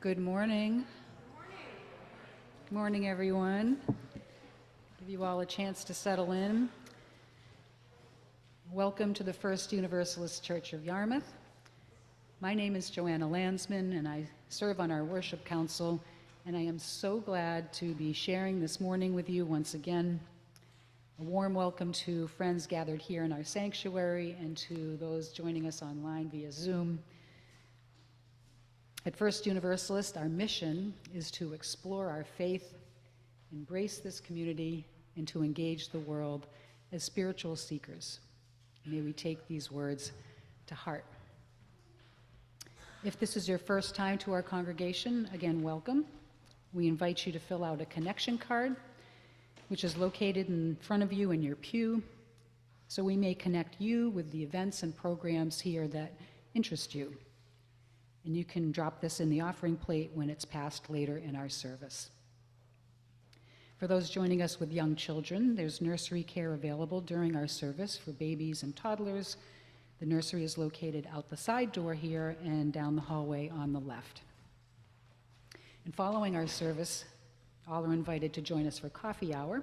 Good morning. Good morning, everyone. Give you all a chance to settle in. Welcome to the First Universalist Church of Yarmouth. My name is Joanna Landsman, and I serve on our worship council, and I am so glad to be sharing this morning with you once again. A warm welcome to friends gathered here in our sanctuary and to those joining us online via Zoom. At First Universalist, our mission is to explore our faith, embrace this community, and to engage the world as spiritual seekers. May we take these words to heart. If this is your first time to our congregation, again, welcome. We invite you to fill out a connection card, which is located in front of you in your pew, so we may connect you with the events and programs here that interest you. And you can drop this in the offering plate when it's passed later in our service. For those joining us with young children, there's nursery care available during our service for babies and toddlers. The nursery is located out the side door here and down the hallway on the left. And following our service, all are invited to join us for coffee hour.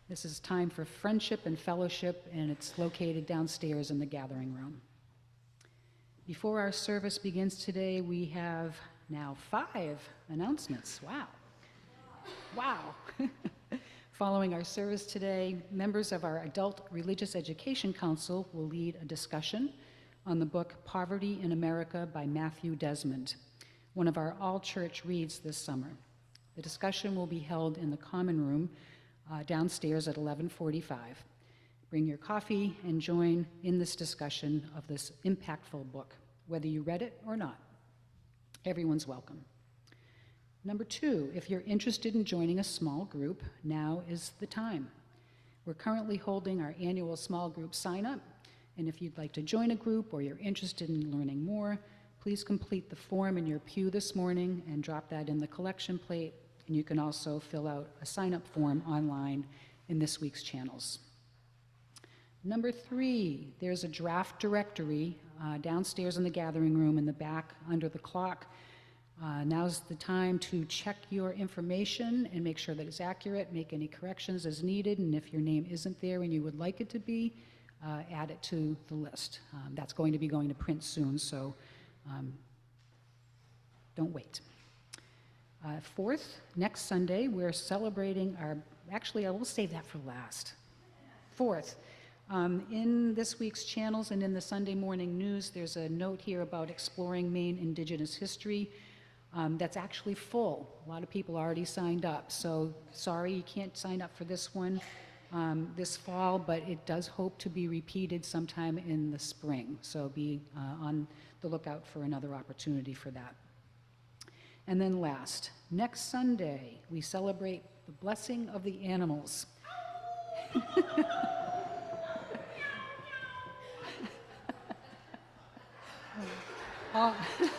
This is time for friendship and fellowship, and it's located downstairs in the gathering room. Before our service begins today, we have now 5 announcements. Wow. Following our service today, members of our Adult Religious Education Council will lead a discussion on the book Poverty in America by Matthew Desmond, one of our all-church reads this summer. The discussion will be held in the common room downstairs at 11:45. Bring your coffee and join in this discussion of this impactful book, whether you read it or not. Everyone's welcome. Number 2, if you're interested in joining a small group, now is the time. We're currently holding our annual small group sign-up, and if you'd like to join a group or you're interested in learning more, please complete the form in your pew this morning and drop that in the collection plate, and you can also fill out a sign-up form online in this week's channels. Number 3, there's a draft directory downstairs in the gathering room in the back under the clock. Now's the time to check your information and make sure that it's accurate, make any corrections as needed, and if your name isn't there and you would like it to be, add it to the list. That's going to be going to print soon, so don't wait. 4th, next Sunday, we're celebrating actually, I will save that for last. 4th, in this week's channels and in the Sunday morning news, there's a note here about exploring Maine Indigenous history. That's actually full. A lot of people already signed up, so sorry you can't sign up for this one this fall, but it does hope to be repeated sometime in the spring, so be on the lookout for another opportunity for that. And then last, next Sunday, we celebrate the blessing of the animals. I'm excited!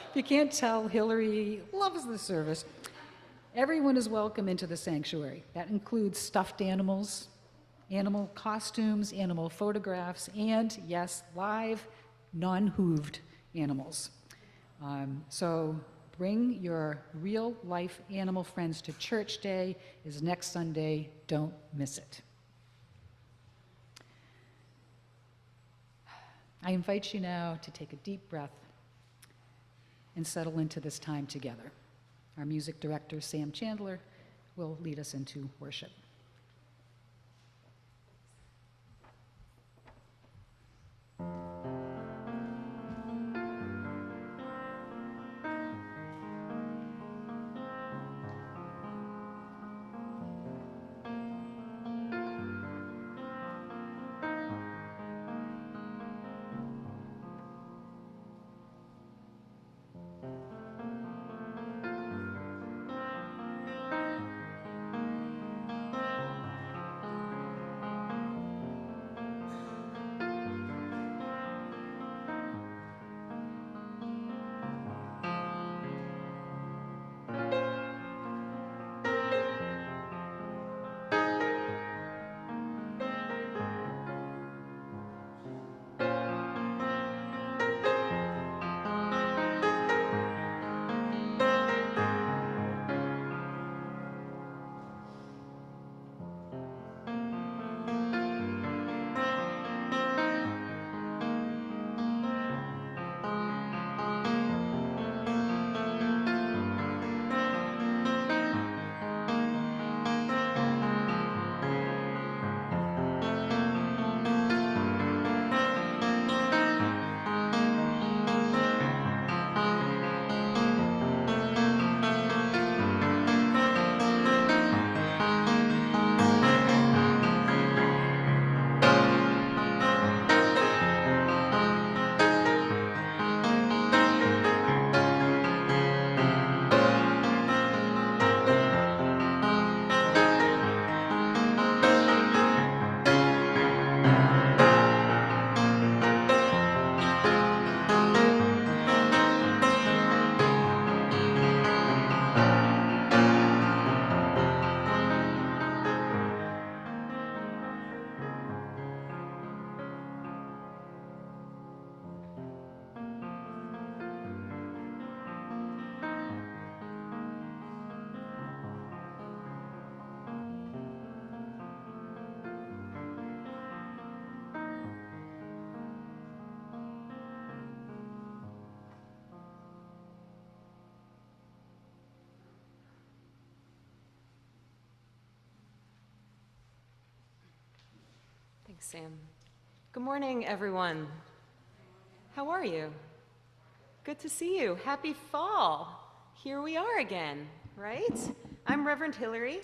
If you can't tell, Hillary loves the service. Everyone is welcome into the sanctuary. That includes stuffed animals, animal costumes, animal photographs, and yes, live, non-hooved animals. So bring your real-life animal friends to church day. Is next Sunday. Don't miss it. I invite you now to take a deep breath and settle into this time together. Our music director, Sam Chandler, will lead us into worship. Thanks, Sam. Good morning, everyone. How are you? Good to see you. Happy fall. Here we are again, right? I'm Reverend Hillary.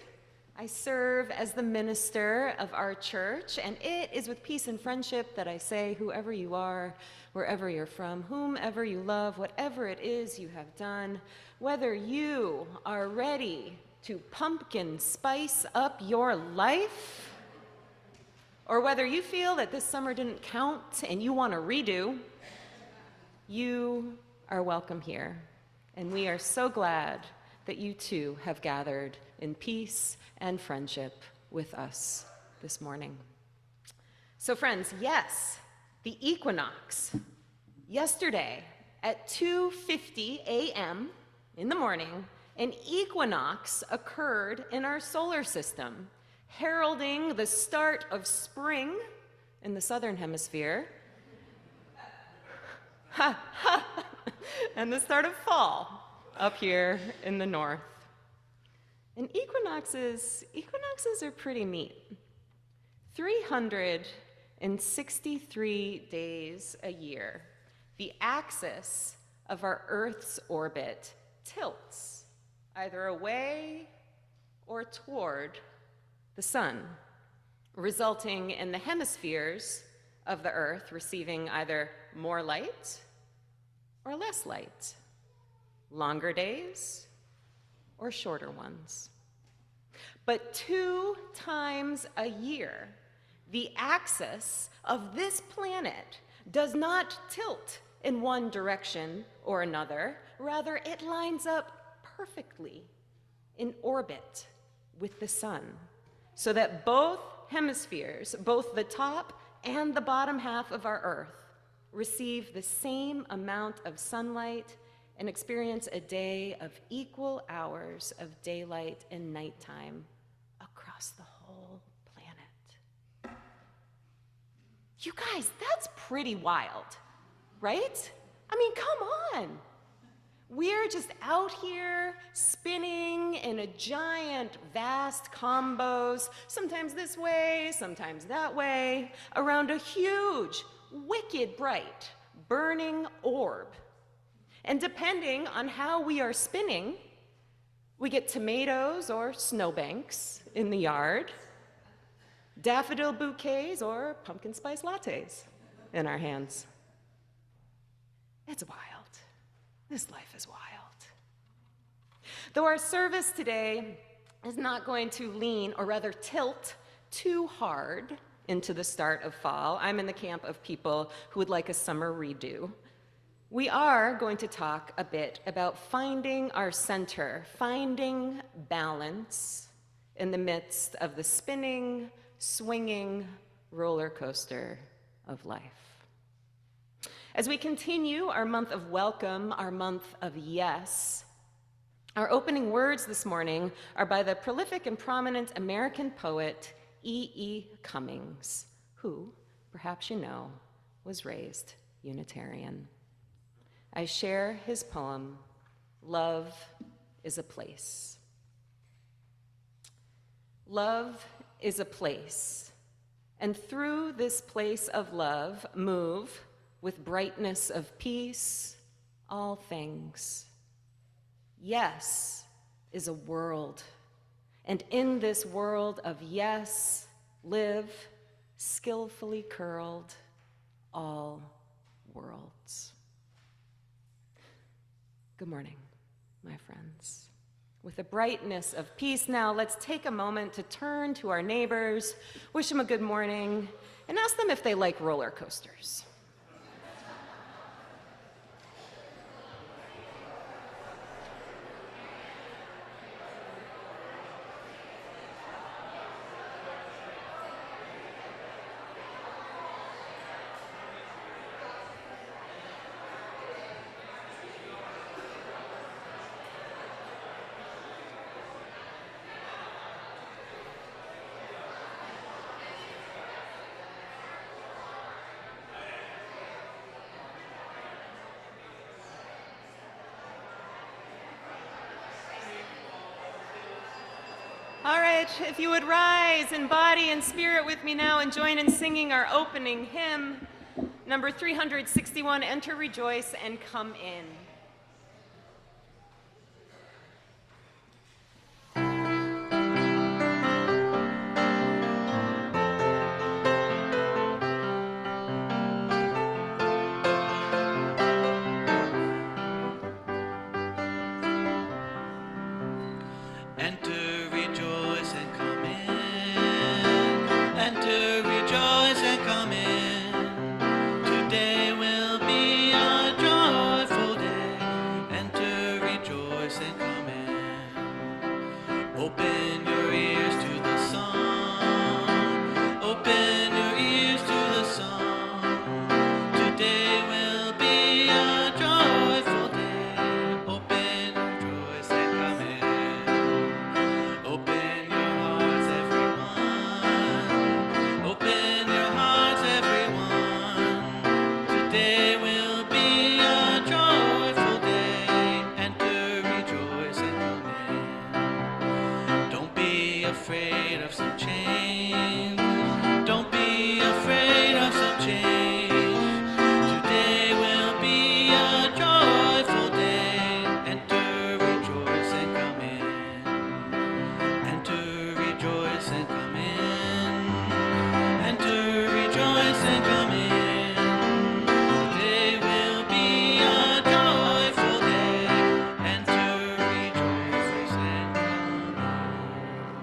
I serve as the minister of our church, and it is with peace and friendship that I say, whoever you are, wherever you're from, whomever you love, whatever it is you have done, whether you are ready to pumpkin spice up your life, or whether you feel that this summer didn't count and you want to redo, you are welcome here. And we are so glad that you too have gathered in peace and friendship with us this morning. So friends, yes, the equinox. Yesterday at 2:50 a.m. in the morning, an equinox occurred in our solar system, heralding the start of spring in the southern hemisphere and the start of fall up here in the north. And equinoxes are pretty neat. 363 days a year, the axis of our Earth's orbit tilts either away or toward the sun, resulting in the hemispheres of the Earth receiving either more light or less light, longer days or shorter ones. But 2 times a year, the axis of this planet does not tilt in one direction or another. Rather, it lines up perfectly in orbit with the sun, so that both hemispheres, both the top and the bottom half of our Earth, receive the same amount of sunlight and experience a day of equal hours of daylight and nighttime across the whole planet. You guys, that's pretty wild, right? I mean, come on. We're just out here spinning in a giant, vast combos, sometimes this way, sometimes that way, around a huge, wicked bright, burning orb. And depending on how we are spinning, we get tomatoes or snowbanks in the yard, daffodil bouquets or pumpkin spice lattes in our hands. It's wild. This life is wild. Though our service today is not going to lean, or rather tilt, too hard into the start of fall, I'm in the camp of people who would like a summer redo. We are going to talk a bit about finding our center, finding balance in the midst of the spinning, swinging roller coaster of life. As we continue our month of welcome, our month of yes, our opening words this morning are by the prolific and prominent American poet E.E. Cummings, who, perhaps you know, was raised Unitarian. I share his poem, Love is a Place. Love is a place, and through this place of love move, with brightness of peace, all things. Yes is a world, and in this world of yes, live, skillfully curled, all worlds. Good morning, my friends. With the brightness of peace now, let's take a moment to turn to our neighbors, wish them a good morning, and ask them if they like roller coasters. right, if you would rise in body and spirit with me now and join in singing our opening hymn, number 361, Enter, Rejoice, and Come In. Enter, rejoice, and come in. Enter, rejoice, and come in. Today will be a joyful day. Enter, rejoice, and come in. Open your ears to the song. Open your ears to the song. Today will be a joyful day. Open, rejoice, and come in. Open your hearts, everyone. Open your hearts, everyone. Today will be a joyful day. Enter, rejoice, and come in. Don't be afraid of some change. Don't be afraid of some change. Today will be a joyful day. Enter, rejoice, and come in. Enter, rejoice, and come in. Enter, rejoice, and come in. Today will be a joyful day. Enter, rejoice, and come in.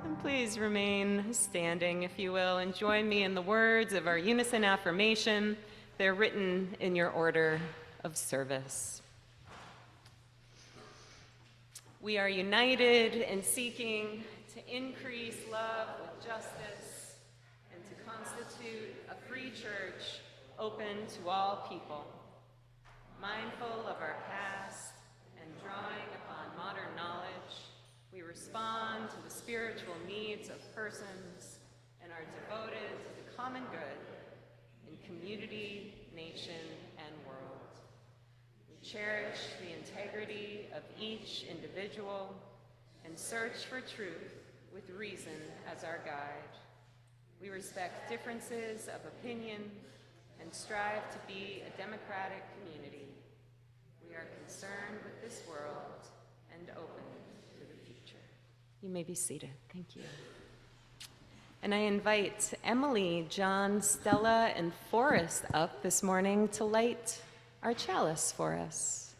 And please remain standing, if you will, and join me in the words of our unison affirmation. They're written in your order of service. We are united in seeking to increase love with justice and to constitute a free church open to all people. Mindful of our past and drawing upon modern knowledge, we respond to the spiritual needs of persons and are devoted to the common good in community, nation, and world. We cherish the integrity of each individual and search for truth with reason as our guide. We respect differences of opinion and strive to be a democratic community. We are concerned with this world and open to the future. You may be seated. Thank you. And I invite Emily, John, Stella, and Forrest up this morning to light our chalice for us.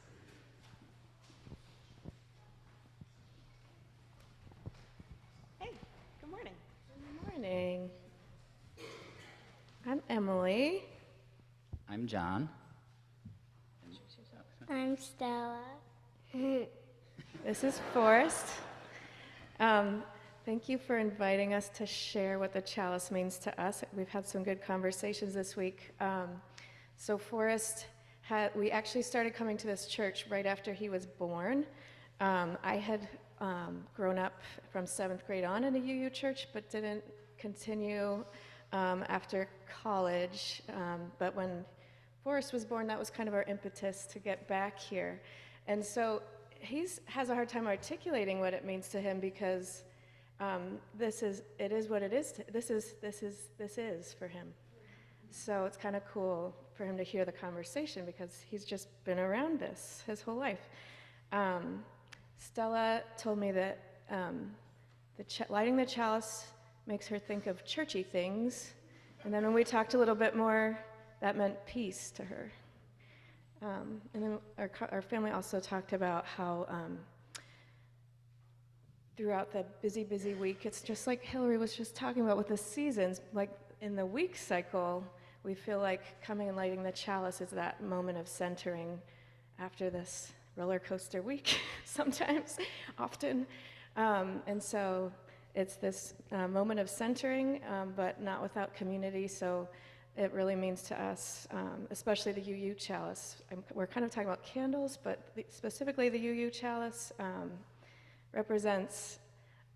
Hey, good morning. Good morning. I'm Emily. I'm John. I'm Stella. This is Forrest. Thank you for inviting us to share what the chalice means to us. We've had some good conversations this week. So Forrest, we actually started coming to this church right after he was born. I had grown up from 7th grade on in a UU church, but didn't continue after college. But when Forrest was born, that was kind of our impetus to get back here. And so he has a hard time articulating what it means to him because it is what it is. This is for him. So it's kind of cool for him to hear the conversation because he's just been around this his whole life. Stella told me that lighting the chalice makes her think of churchy things, and then when we talked a little bit more, that meant peace to her. And then our family also talked about how throughout the busy week, it's just like Hillary was just talking about with the seasons, like in the week cycle, we feel like coming and lighting the chalice is that moment of centering after this roller coaster week, sometimes, often. And so it's this moment of centering, but not without community, so it really means to us, especially the UU chalice. We're kind of talking about candles, but specifically the UU chalice represents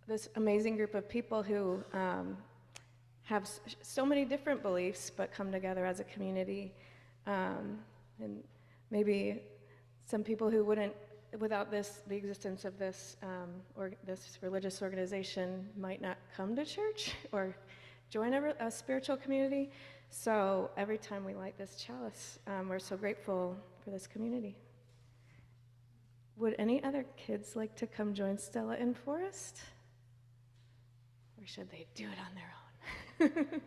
this amazing group of people who have so many different beliefs, but come together as a community. And maybe some people who wouldn't without this, the existence of this, or this religious organization might not come to church or join a spiritual community. So every time we light this chalice, we're so grateful for this community. Would any other kids like to come join Stella in Forest? Or should they do it on their own?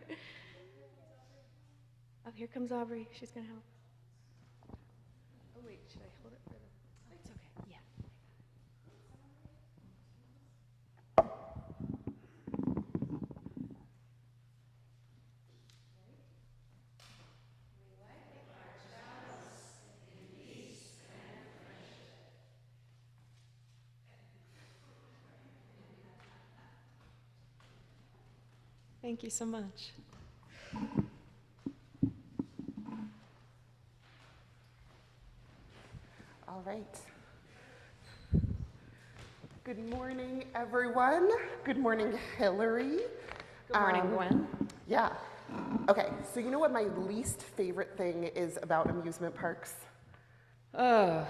Oh, here comes Aubrey. She's going to help. Oh, wait, should I hold it for the... It's okay. Yeah. Thank you so much. All right. Good morning, everyone. Good morning, Hillary. Good morning, Gwen. Yeah. Okay, so you know what my least favorite thing is about amusement parks? Oh,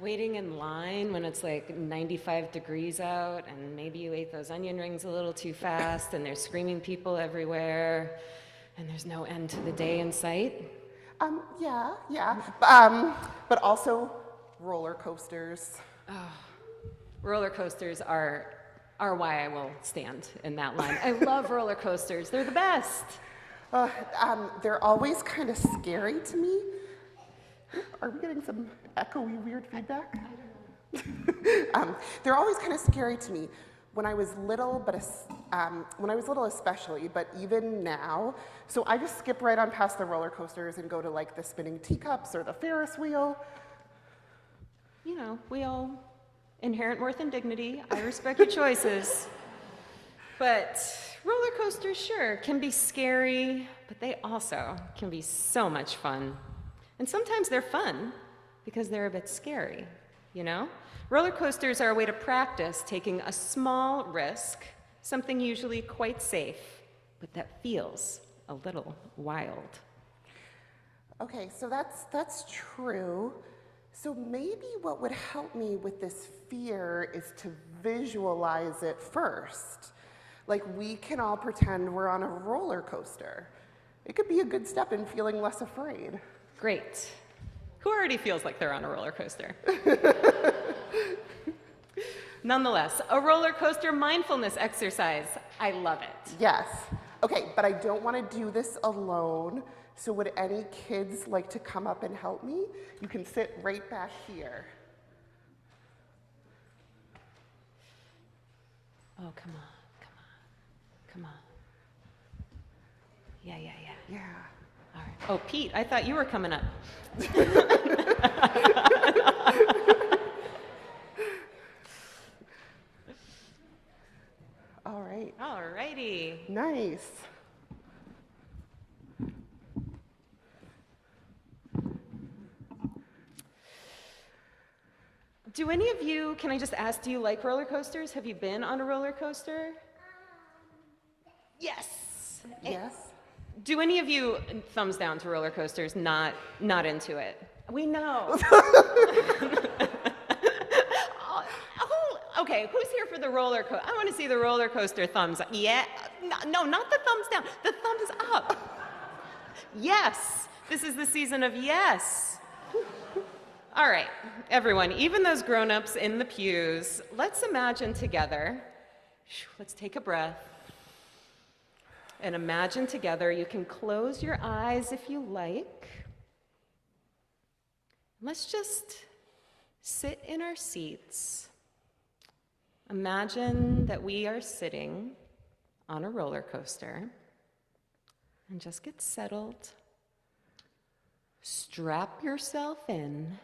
waiting in line when it's like 95 degrees out and maybe you ate those onion rings a little too fast and there's screaming people everywhere and there's no end to the day in sight. Yeah. But also roller coasters. Roller coasters are why I will stand in that line. I love roller coasters. They're the best. They're always kind of scary to me. Are we getting some echoey, weird feedback? I don't know. They're always kind of scary to me. When I was little, especially, but even now. So I just skip right on past the roller coasters and go to like the spinning teacups or the Ferris wheel. You know, we all inherent worth and dignity. I respect your choices. But roller coasters, sure, can be scary, but they also can be so much fun. And sometimes they're fun because they're a bit scary, you know? Roller coasters are a way to practice taking a small risk, something usually quite safe, but that feels a little wild. Okay, so that's true. So maybe what would help me with this fear is to visualize it first. Like we can all pretend we're on a roller coaster. It could be a good step in feeling less afraid. Great. Who already feels like they're on a roller coaster? Nonetheless, a roller coaster mindfulness exercise. I love it. Yes. Okay, but I don't want to do this alone. So would any kids like to come up and help me? You can sit right back here. Oh, come on. Yeah. Yeah. All right. Oh, Pete, I thought you were coming up. All right. All righty. Nice. Do any of you, can I just ask, do you like roller coasters? Have you been on a roller coaster? Yes. Yes. Do any of you, thumbs down to roller coasters, not into it? We know. Okay, who's here for the roller coaster? I want to see the roller coaster thumbs up. Yeah, no, not the thumbs down, the thumbs up. Yes, this is the season of yes. All right, everyone, even those grown-ups in the pews, let's imagine together, let's take a breath, and imagine together. You can close your eyes if you like. Let's just sit in our seats. Imagine that we are sitting on a roller coaster and just get settled. Strap yourself in.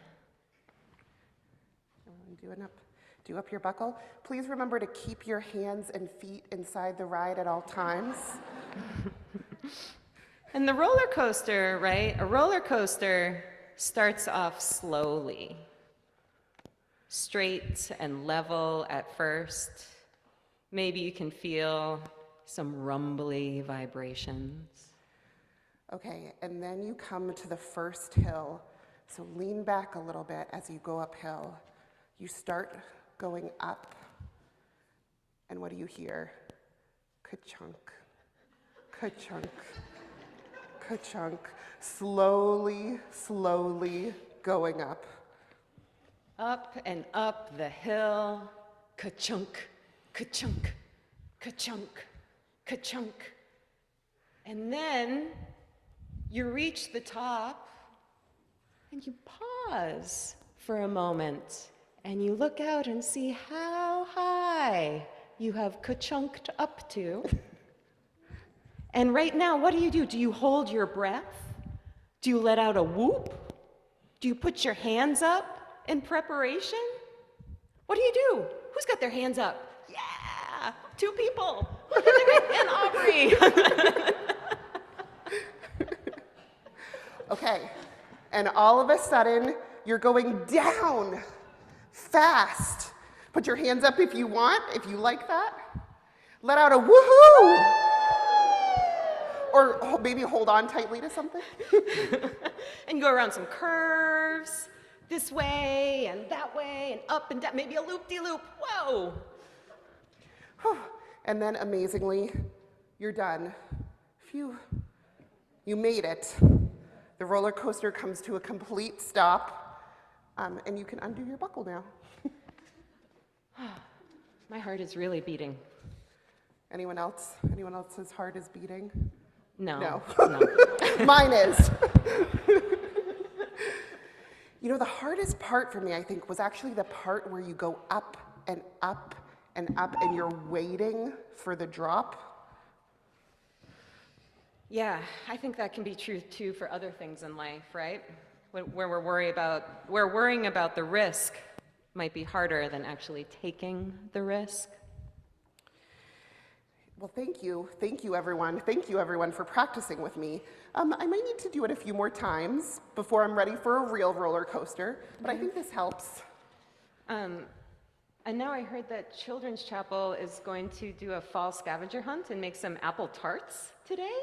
Do up your buckle. Please remember to keep your hands and feet inside the ride at all times. And the roller coaster, right? A roller coaster starts off slowly, straight and level at first. Maybe you can feel some rumbly vibrations. Okay, and then you come to the first hill. So lean back a little bit as you go uphill. You start going up, and what do you hear? Ka-chunk, ka-chunk, ka-chunk, slowly, slowly going up. Up and up the hill, ka-chunk, ka-chunk, ka-chunk, ka-chunk. And then you reach the top and you pause for a moment and you look out and see how high you have ka-chunked up to. And right now, what do? Do you hold your breath? Do you let out a whoop? Do you put your hands up in preparation? What do? Who's got their hands up? Yeah, 2 people. Look at their and Aubrey. Okay, and all of a sudden, you're going down fast. Put your hands up if you want, if you like that. Let out a woohoo! Or maybe hold on tightly to something. And go around some curves, this way and that way and up and down, maybe a loop-de-loop. Whoa! And then amazingly, you're done. Phew. You made it. The roller coaster comes to a complete stop, and you can undo your buckle now. My heart is really beating. Anyone else? Anyone else's heart is beating? No. No. Mine is. You know, the hardest part for me, I think, was actually the part where you go up and up and up, and you're waiting for the drop. Yeah, I think that can be true too for other things in life, right? Where we're worrying about the risk might be harder than actually taking the risk. Well, thank you everyone. Thank you everyone for practicing with me. I might need to do it a few more times before I'm ready for a real roller coaster, but I think this helps. And now I heard that Children's Chapel is going to do a fall scavenger hunt and make some apple tarts today.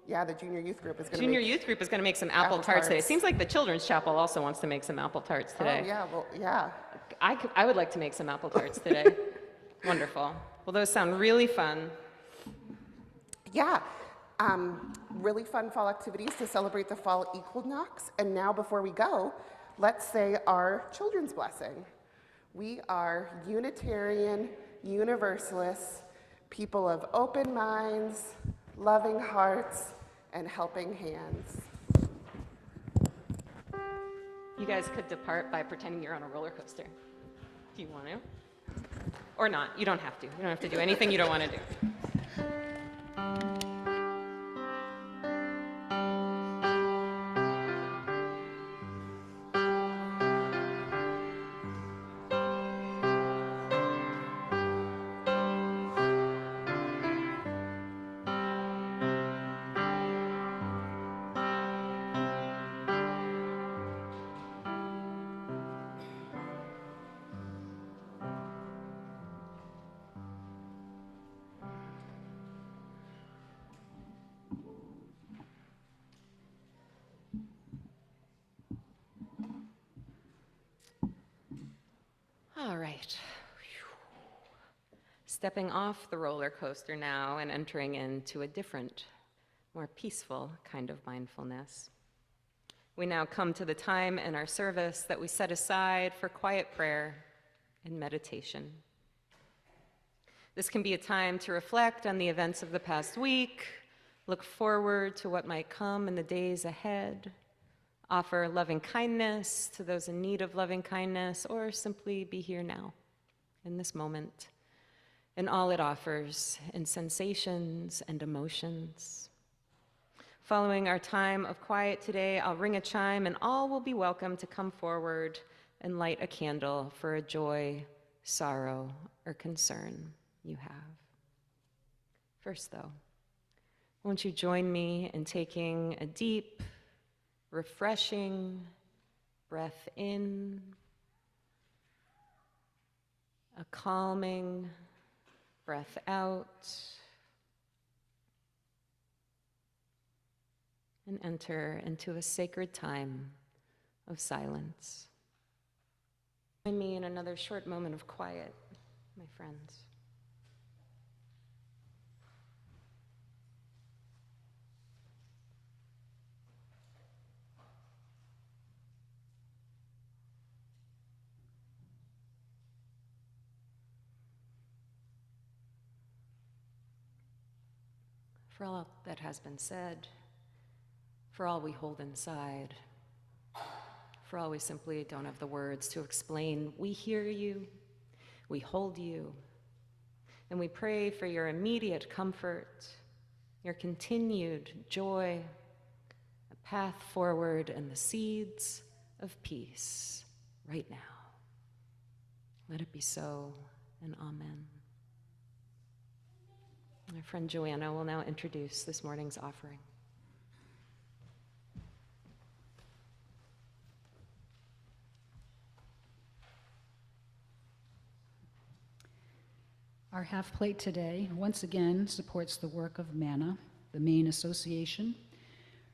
Yeah, the junior youth group is going to Junior youth group is going to make some apple tarts today. It seems like the Children's Chapel also wants to make some apple tarts today. Oh, yeah, well, yeah. I would like to make some apple tarts today. Wonderful. Well, those sound really fun. Yeah, really fun fall activities to celebrate the fall equinox. And now before we go, let's say our children's blessing. We are Unitarian, Universalists, people of open minds, loving hearts, and helping hands. You guys could depart by pretending you're on a roller coaster. Do you want to? Or not. You don't have to. You don't have to do anything you don't want to do. All right. Stepping off the roller coaster now and entering into a different, more peaceful kind of mindfulness. We now come to the time in our service that we set aside for quiet prayer and meditation. This can be a time to reflect on the events of the past week, look forward to what might come in the days ahead, offer loving kindness to those in need of loving kindness, or simply be here now, in this moment, in all it offers, in sensations and emotions. Following our time of quiet today, I'll ring a chime, and all will be welcome to come forward and light a candle for a joy, sorrow, or concern you have. First, though, won't you join me in taking a deep, refreshing breath in, a calming breath out, and enter into a sacred time of silence. Join me in another short moment of quiet, my friends. For all that has been said, for all we hold inside, for all we simply don't have the words to explain, we hear you, we hold you, and we pray for your immediate comfort, your continued joy, a path forward, and the seeds of peace right now. Let it be so, and amen. My friend Joanna will now introduce this morning's offering. Our half plate today once again supports the work of MANA, the Maine Association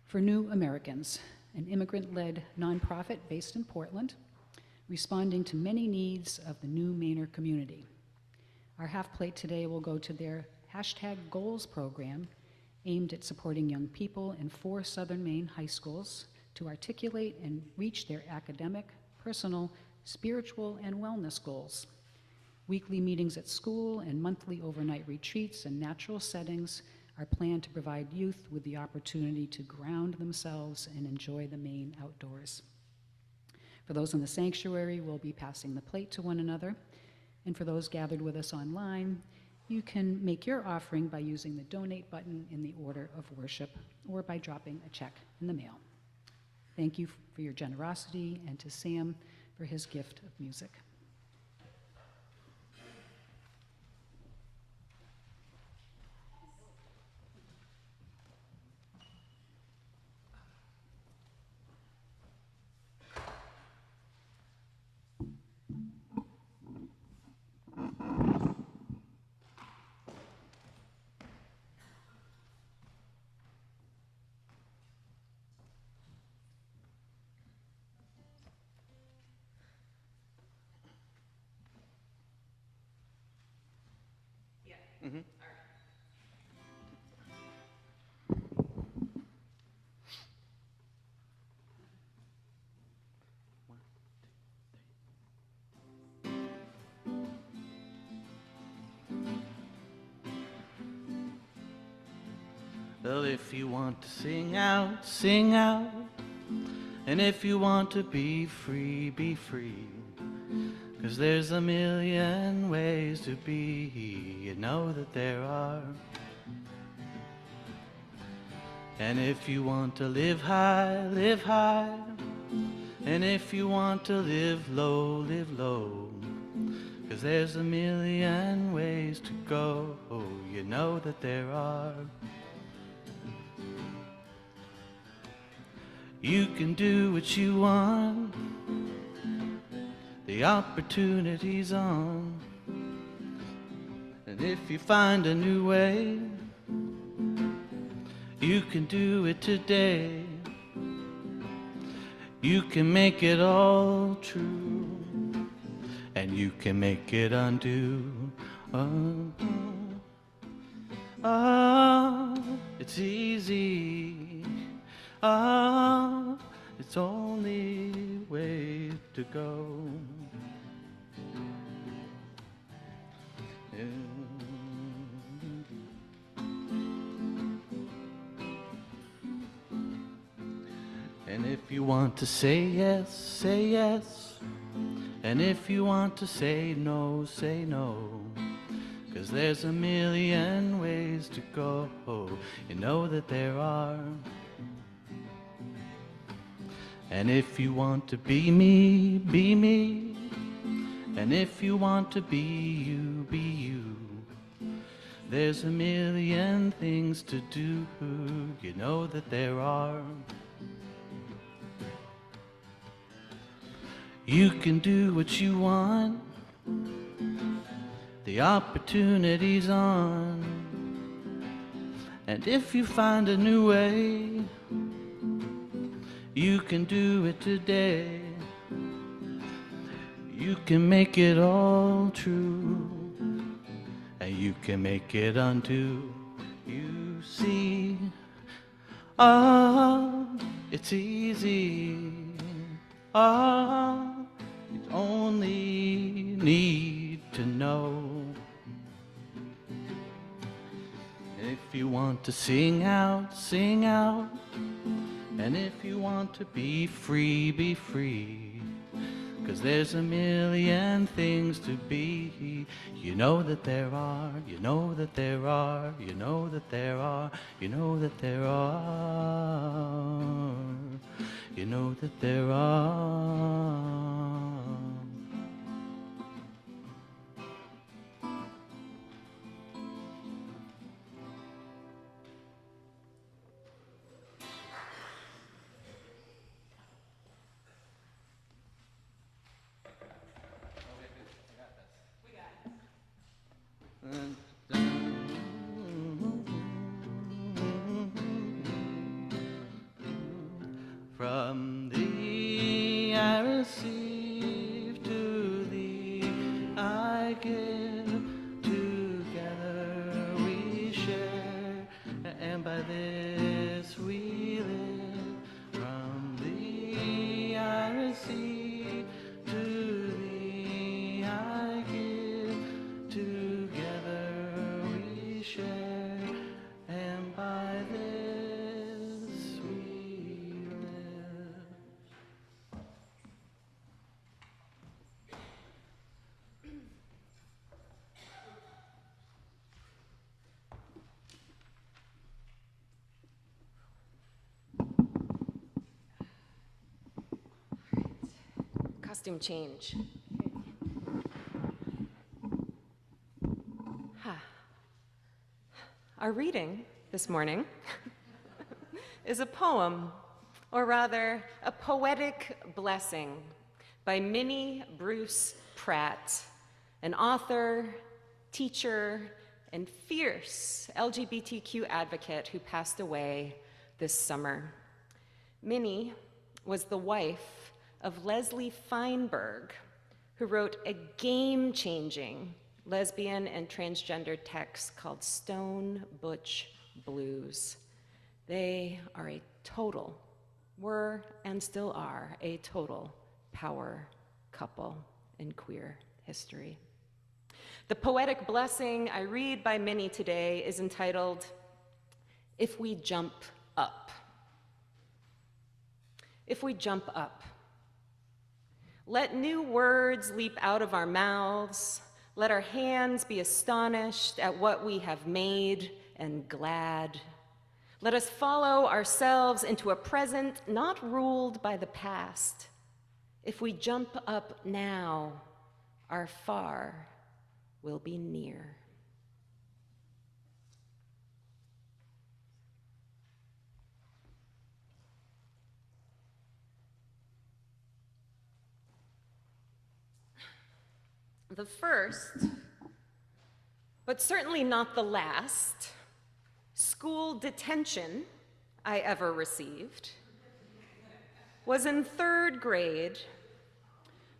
for New Americans, an immigrant-led nonprofit based in Portland, responding to many needs of the new Mainer community. Our half plate today will go to their #Goals program aimed at supporting young people in 4 Southern Maine high schools to articulate and reach their academic, personal, spiritual, and wellness goals. Weekly meetings at school and monthly overnight retreats in natural settings are planned to provide youth with the opportunity to ground themselves and enjoy the Maine outdoors. For those in the sanctuary, we'll be passing the plate to one another. And for those gathered with us online, you can make your offering by using the donate button in the order of worship or by dropping a check in the mail. Thank you for your generosity, and to Sam for his gift of music. Well, if you want to sing out, sing out. And if you want to be free, be free. 'Cause there's a million ways to be, you know that there are. And if you want to live high, live high. And if you want to live low, live low. 'Cause there's a million ways to go, you know that there are. You can do what you want, the opportunity's on. And if you find a new way, you can do it today. You can make it all true, and you can make it undo. It's easy. It's only way to go. And if you want to say yes, say yes. And if you want to say no, say no. 'Cause there's a million ways to go, you know that there are. And if you want to be me, be me. And if you want to be you, be you. There's a million things to do, you know that there are. You can do what you want, the opportunity's on. And if you find a new way, you can do it today. You can make it all true, and you can make it unto you see. Ah, it's easy. Ah, you only need to know. If you want to sing out, sing out. And if you want to be free, be free. 'Cause there's a million things to be. You know that there are, you know that there are, you know that there are, you know that there are, you know that there are. From thee I receive, to thee I give, together we share, and by this we live. From thee I receive, to thee I give, together we share, and by this we live. Costume change. Our reading this morning is a poem, or rather, a poetic blessing by Minnie Bruce Pratt, an author, teacher, and fierce LGBTQ advocate who passed away this summer. Minnie was the wife of Leslie Feinberg, who wrote a game-changing lesbian and transgender text called Stone Butch Blues. They are a total, were and still are a total power couple in queer history. The poetic blessing I read by Minnie today is entitled, If We Jump Up. If we jump up, let new words leap out of our mouths. Let our hands be astonished at what we have made and glad. Let us follow ourselves into a present not ruled by the past. If we jump up now, our far will be near. The first, but certainly not the last, school detention I ever received was in 3rd grade,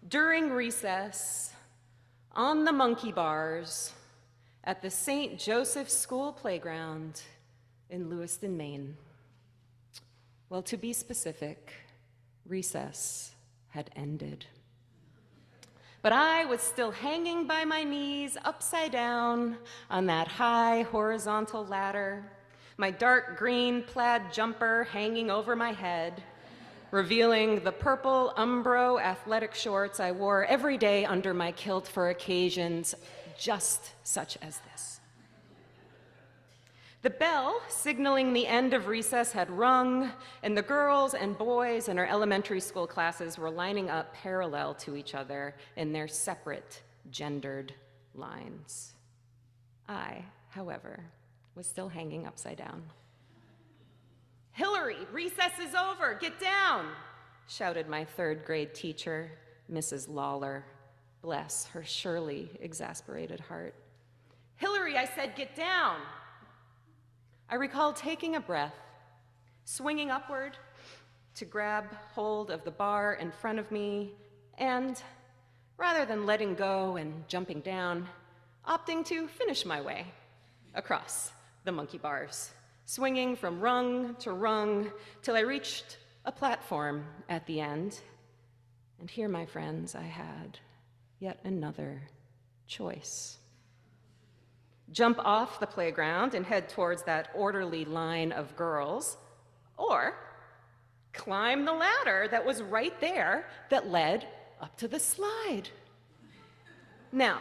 during recess, on the monkey bars at the St. Joseph School playground in Lewiston, Maine. Well, to be specific, recess had ended. But I was still hanging by my knees, upside down, on that high horizontal ladder, my dark green plaid jumper hanging over my head, revealing the purple Umbro athletic shorts I wore every day under my kilt for occasions just such as this. The bell signaling the end of recess had rung, and the girls and boys in our elementary school classes were lining up parallel to each other in their separate gendered lines. I, however, was still hanging upside down. "Hillary, recess is over, get down," shouted my 3rd grade teacher, Mrs. Lawler, bless her surely exasperated heart. "Hillary, I said get down." I recall taking a breath, swinging upward to grab hold of the bar in front of me, and rather than letting go and jumping down, opting to finish my way across the monkey bars, swinging from rung to rung till I reached a platform at the end. And here, my friends, I had yet another choice. Jump off the playground and head towards that orderly line of girls, or climb the ladder that was right there that led up to the slide. Now,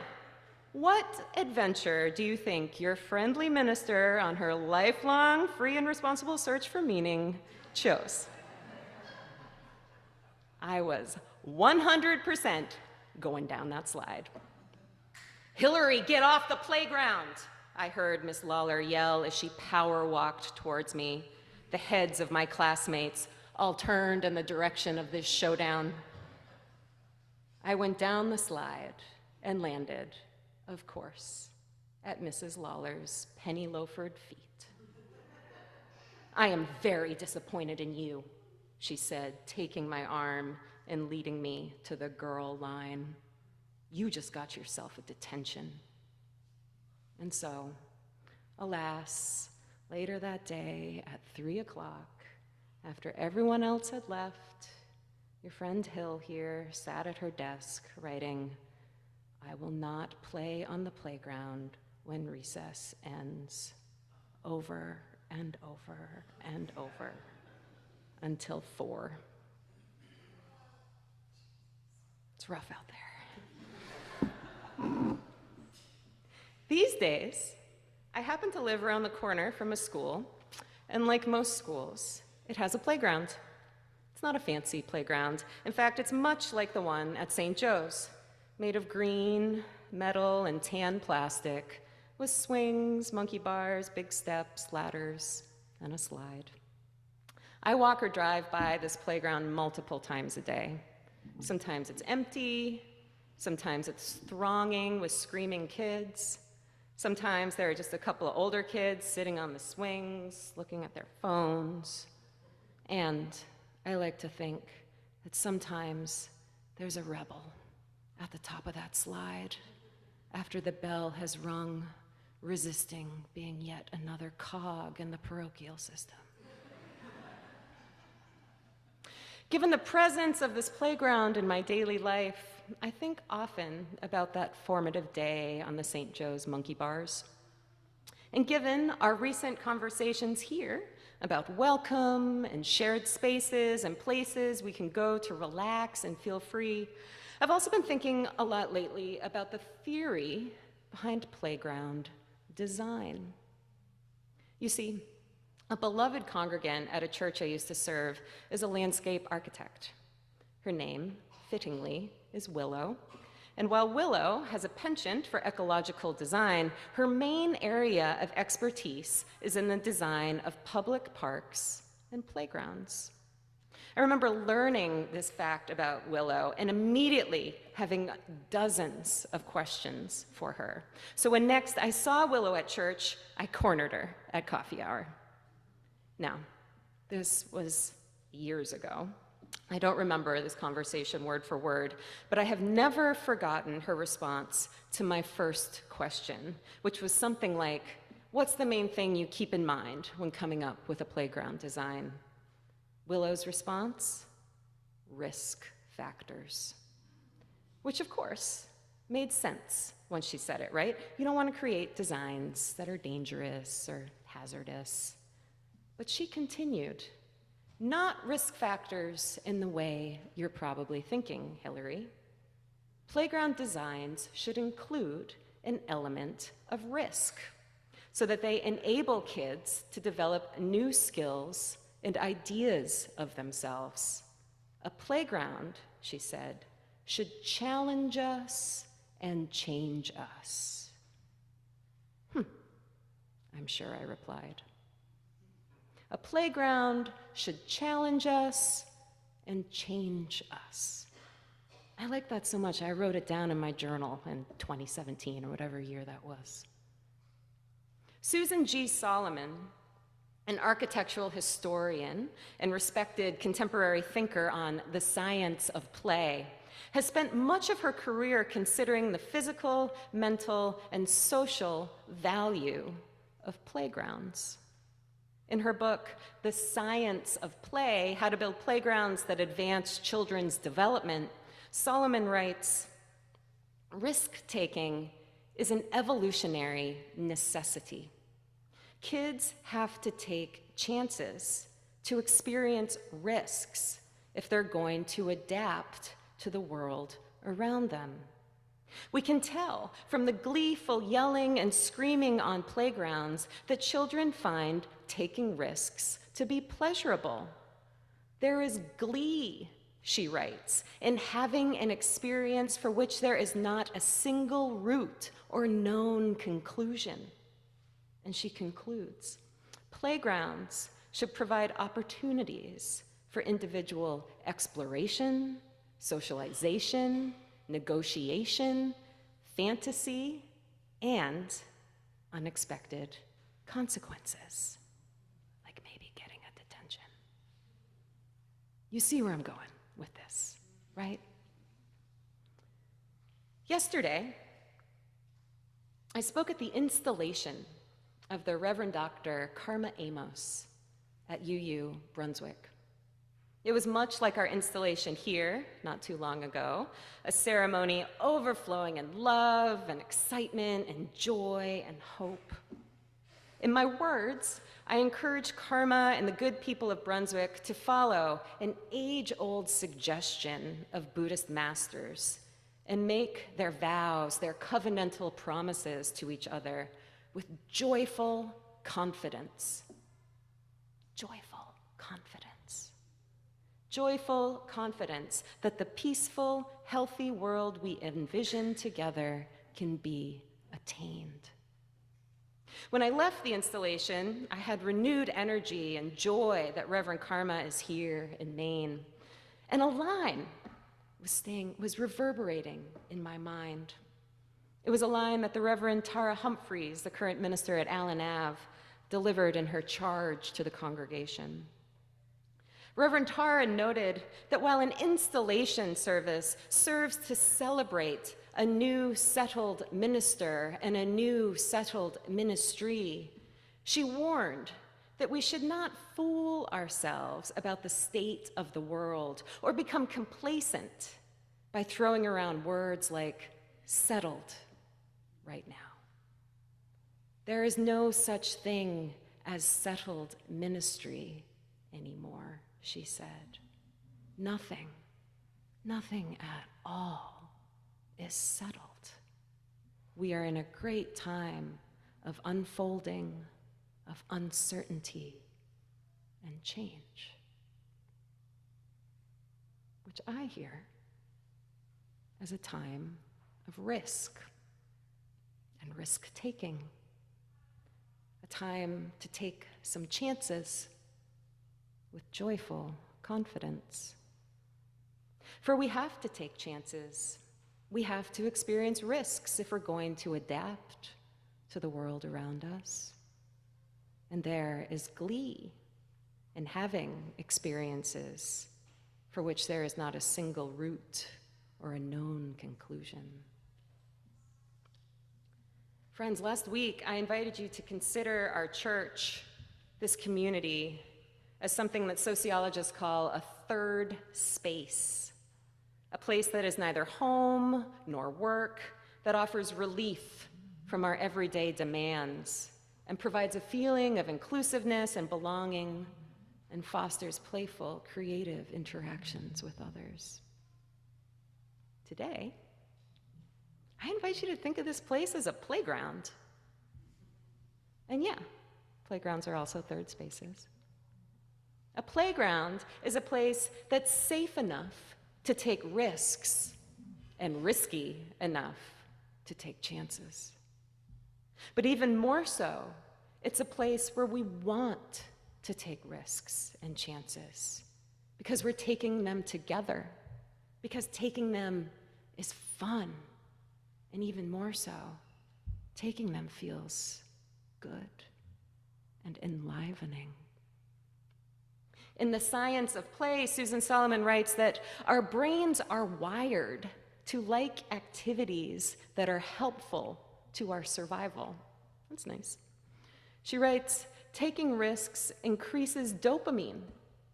what adventure do you think your friendly minister on her lifelong free and responsible search for meaning chose? I was 100% going down that slide. "Hillary, get off the playground!" I heard Miss Lawler yell as she power walked towards me. The heads of my classmates all turned in the direction of this showdown. I went down the slide and landed, of course, at Mrs. Lawler's penny loafered feet. "I am very disappointed in you," she said, taking my arm and leading me to the girl line. "You just got yourself a detention." And so, alas, later that day at 3 o'clock, after everyone else had left, your friend Hill here sat at her desk writing, "I will not play on the playground when recess ends," over and over and over until 4. It's rough out there. These days, I happen to live around the corner from a school, and like most schools, it has a playground. It's not a fancy playground. In fact, it's much like the one at St. Joe's, made of green, metal, and tan plastic, with swings, monkey bars, big steps, ladders, and a slide. I walk or drive by this playground multiple times a day. Sometimes it's empty, sometimes it's thronging with screaming kids. Sometimes there are just a couple of older kids sitting on the swings, looking at their phones. And I like to think that sometimes there's a rebel at the top of that slide after the bell has rung, resisting being yet another cog in the parochial system. Given the presence of this playground in my daily life, I think often about that formative day on the St. Joe's monkey bars. And given our recent conversations here about welcome and shared spaces and places we can go to relax and feel free, I've also been thinking a lot lately about the theory behind playground design. You see, a beloved congregant at a church I used to serve is a landscape architect. Her name, fittingly, is Willow. And while Willow has a penchant for ecological design, her main area of expertise is in the design of public parks and playgrounds. I remember learning this fact about Willow and immediately having dozens of questions for her. So when next I saw Willow at church, I cornered her at coffee hour. Now, this was years ago. I don't remember this conversation word for word, but I have never forgotten her response to my first question, which was something like, "What's the main thing you keep in mind when coming up with a playground design?" Willow's response? Risk factors. Which, of course, made sense when she said it, right? You don't want to create designs that are dangerous or hazardous. But she continued, "Not risk factors in the way you're probably thinking, Hillary. Playground designs should include an element of risk so that they enable kids to develop new skills and ideas of themselves. A playground," she said, "should challenge us and change us." I'm sure I replied. A playground should challenge us and change us. I like that so much, I wrote it down in my journal in 2017 or whatever year that was. Susan G. Solomon, an architectural historian and respected contemporary thinker on the science of play, has spent much of her career considering the physical, mental, and social value of playgrounds. In her book, The Science of Play, How to Build Playgrounds That Advance Children's Development, Solomon writes, "Risk-taking is an evolutionary necessity. Kids have to take chances to experience risks if they're going to adapt to the world around them. We can tell from the gleeful yelling and screaming on playgrounds that children find taking risks to be pleasurable. There is glee," she writes, "in having an experience for which there is not a single root or known conclusion." And she concludes, "Playgrounds should provide opportunities for individual exploration, socialization, negotiation, fantasy, and unexpected consequences, like maybe getting a detention." You see where I'm going with this, right? Yesterday, I spoke at the installation of the Reverend Dr. Karma Amos at UU Brunswick. It was much like our installation here not too long ago, a ceremony overflowing in love and excitement and joy and hope. In my words, I encourage Karma and the good people of Brunswick to follow an age-old suggestion of Buddhist masters and make their vows, their covenantal promises to each other with joyful confidence. Joyful confidence. Joyful confidence that the peaceful, healthy world we envision together can be attained. When I left the installation, I had renewed energy and joy that Reverend Karma is here in Maine. And a line was reverberating in my mind. It was a line that the Reverend Tara Humphreys, the current minister at Allen Ave, delivered in her charge to the congregation. Reverend Tara noted that while an installation service serves to celebrate a new settled minister and a new settled ministry, she warned that we should not fool ourselves about the state of the world or become complacent by throwing around words like settled right now. There is no such thing as settled ministry anymore, she said. Nothing at all is settled. We are in a great time of unfolding, of uncertainty and change, which I hear as a time of risk and risk-taking, a time to take some chances with joyful confidence. For we have to take chances. We have to experience risks if we're going to adapt to the world around us. And there is glee in having experiences for which there is not a single root or a known conclusion. Friends, last week I invited you to consider our church, this community, as something that sociologists call a third space, a place that is neither home nor work, that offers relief from our everyday demands and provides a feeling of inclusiveness and belonging and fosters playful, creative interactions with others. Today, I invite you to think of this place as a playground. And yeah, playgrounds are also third spaces. A playground is a place that's safe enough to take risks and risky enough to take chances. But even more so, it's a place where we want to take risks and chances because we're taking them together, because taking them is fun, and even more so, taking them feels good and enlivening. In The Science of Play, Susan Solomon writes that our brains are wired to like activities that are helpful to our survival. That's nice. She writes, taking risks increases dopamine,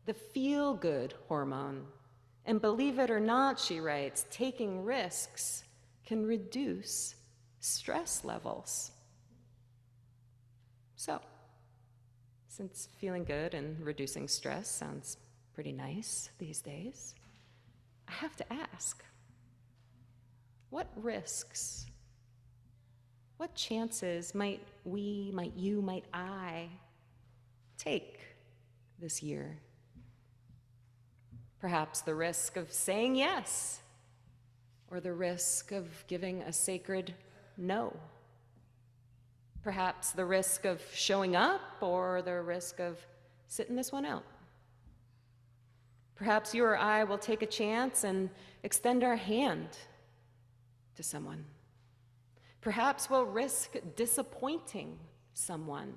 the feel-good hormone. And believe it or not, she writes, taking risks can reduce stress levels. So, since feeling good and reducing stress sounds pretty nice these days, I have to ask, what risks, what chances might we, might you, might I take this year? Perhaps the risk of saying yes, or the risk of giving a sacred no. Perhaps the risk of showing up, or the risk of sitting this one out. Perhaps you or I will take a chance and extend our hand to someone. Perhaps we'll risk disappointing someone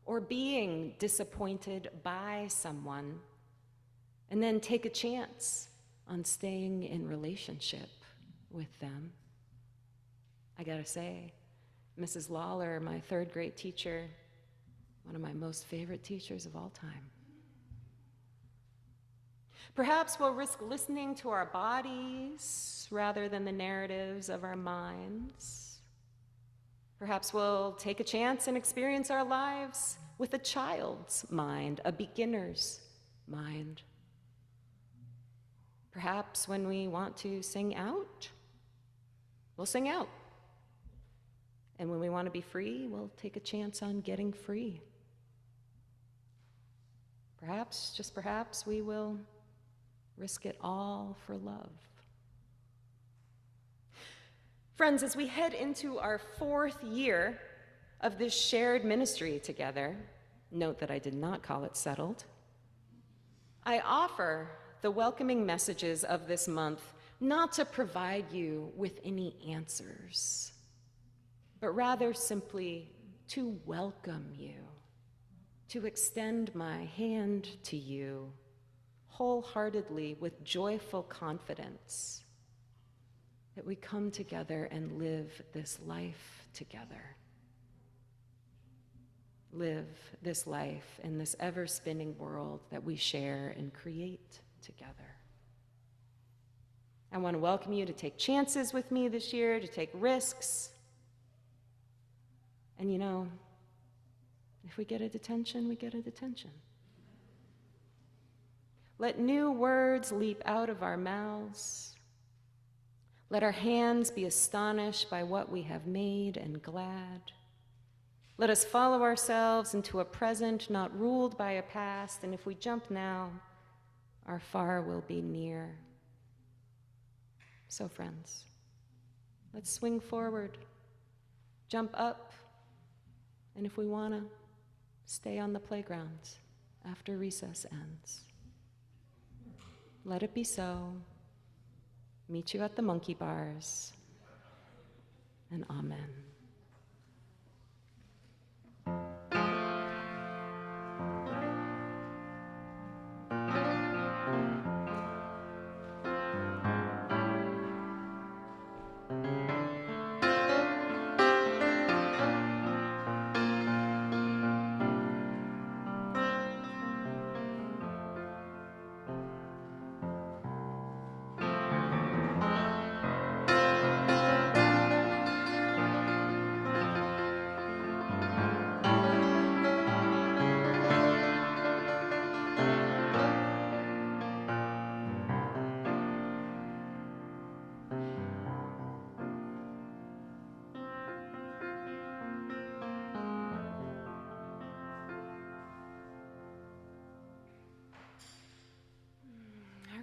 or being disappointed by someone, and then take a chance on staying in relationship with them. I gotta say, Mrs. Lawler, my third grade teacher, one of my most favorite teachers of all time. Perhaps we'll risk listening to our bodies rather than the narratives of our minds. Perhaps we'll take a chance and experience our lives with a child's mind, a beginner's mind. Perhaps when we want to sing out, we'll sing out. And when we want to be free, we'll take a chance on getting free. Perhaps, just perhaps, we will risk it all for love. Friends, as we head into our 4th year of this shared ministry together, note that I did not call it settled, I offer the welcoming messages of this month not to provide you with any answers, but rather simply to welcome you, to extend my hand to you wholeheartedly with joyful confidence that we come together and live this life together. Live this life in this ever-spinning world that we share and create together. I want to welcome you to take chances with me this year, to take risks. And you know, if we get a detention, we get a detention. Let new words leap out of our mouths. Let our hands be astonished by what we have made and glad. Let us follow ourselves into a present not ruled by a past, and if we jump now, our far will be near. So friends, let's swing forward, jump up, and if we want to, stay on the playground after recess ends. Let it be so. Meet you at the monkey bars, and amen.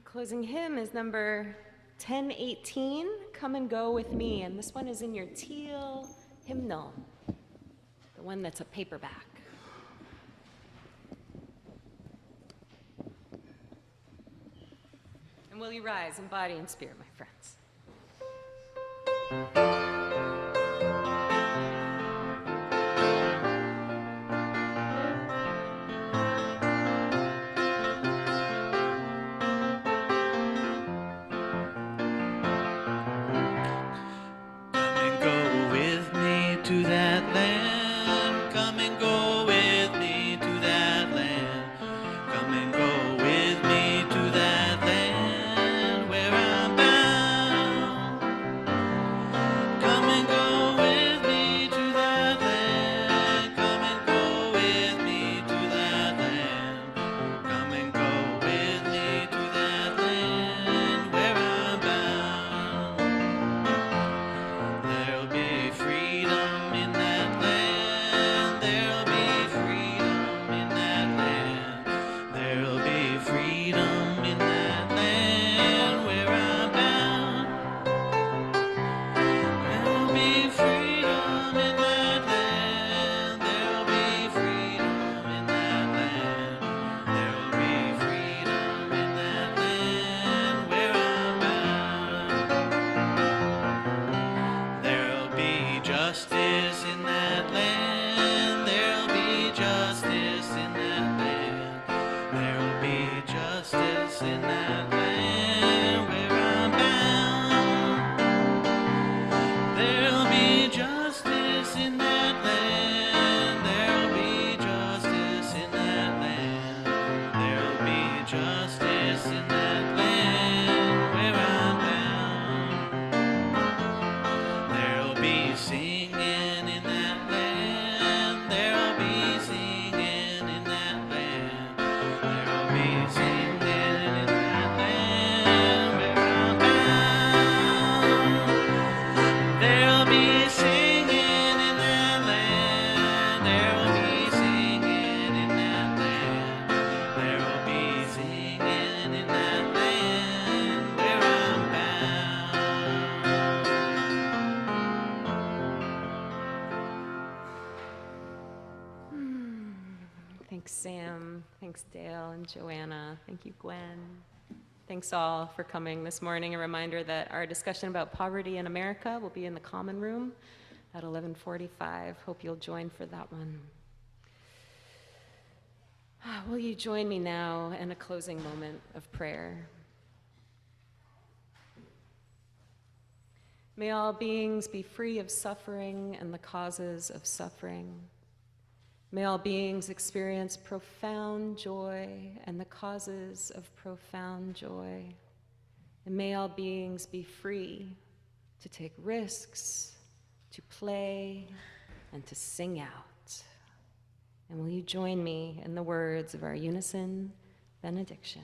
Closing hymn is number 1018, Come and Go With Me, and this one is in your teal hymnal, the one that's a paperback. And will you rise in body and spirit, my friends? Thanks, Sam. Thanks, Dale and Joanna. Thank you, Gwen. Thanks all for coming this morning. A reminder that our discussion about poverty in America will be in the common room at 11:45. Hope you'll join for that one. Will you join me now in a closing moment of prayer? May all beings be free of suffering and the causes of suffering. May all beings experience profound joy and the causes of profound joy. And may all beings be free to take risks, to play, and to sing out. And will you join me in the words of our unison benediction?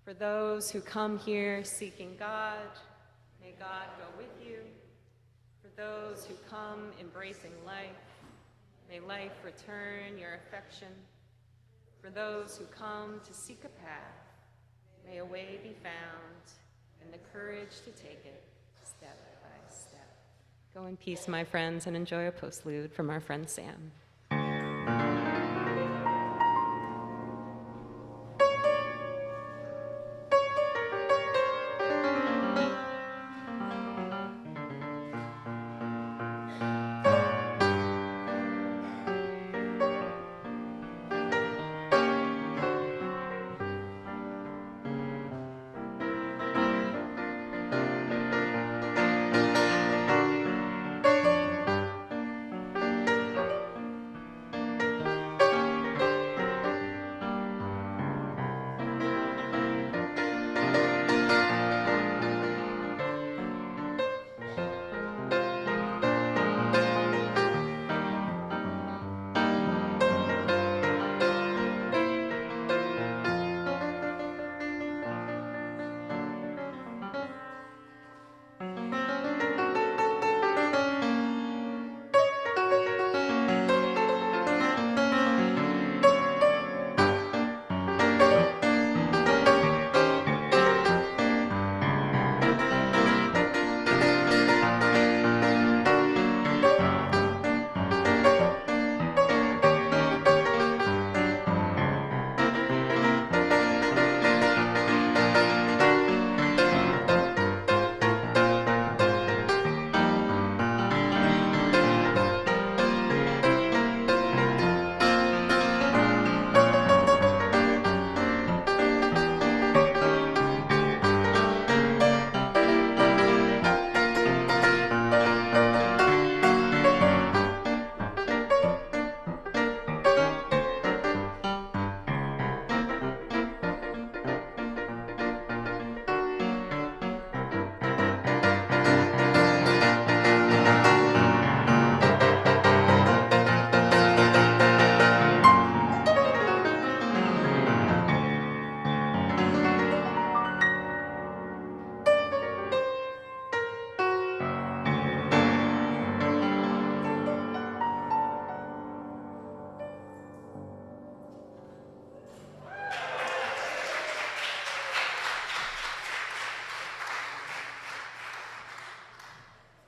For those who come here seeking God, may God go with you. For those who come embracing life, may life return your affection. For those who come to seek a path, may a way be found and the courage to take it step by step. Go in peace, my friends, and enjoy a postlude from our friend Sam.